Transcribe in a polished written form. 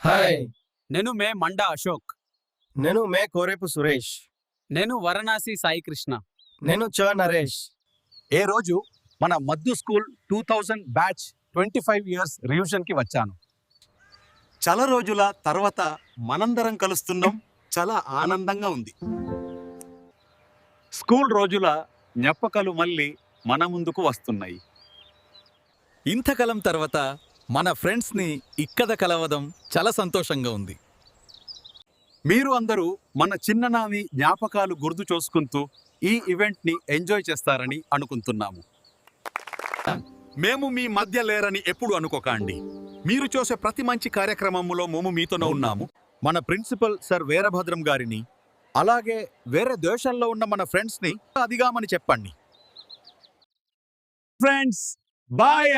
Hi. నేను మే మండా అశోక్. నేను మే కోరేపు సురేష్. నేను వరణాసి సాయి కృష్ణ. నేను నరేష్. ఏ రోజు మన మద్దు స్కూల్ 2000 బ్యాచ్ 25 ఇయర్స్ రివిజన్కి వచ్చాను. చాలా రోజుల తర్వాత మనందరం కలుస్తున్నాం. చాలా ఆనందంగా ఉంది. స్కూల్ రోజుల జ్ఞాపకాలు మళ్ళీ మన ముందుకు వస్తున్నాయి. ఇంతకాలం తర్వాత మన ఫ్రెండ్స్ని ఇక్కడ కలవడం చాలా సంతోషంగా ఉంది. మీరు అందరూ మన చిన్ననాటి జ్ఞాపకాలు గుర్తు చేసుకుంటూ ఈ ఈవెంట్ని ఎంజాయ్ చేస్తారని అనుకుంటున్నాము. మేము మీ మధ్య లేరని ఎప్పుడు అనుకోకండి. మీరు చూసే ప్రతి మంచి కార్యక్రమంలో మేము మీతోనే ఉన్నాము. మన ప్రిన్సిపల్ సార్ వీరభద్రం గారిని, అలాగే వేరే దేశాల్లో ఉన్న మన ఫ్రెండ్స్ని అదిగామని చెప్పండి. Friends, bye.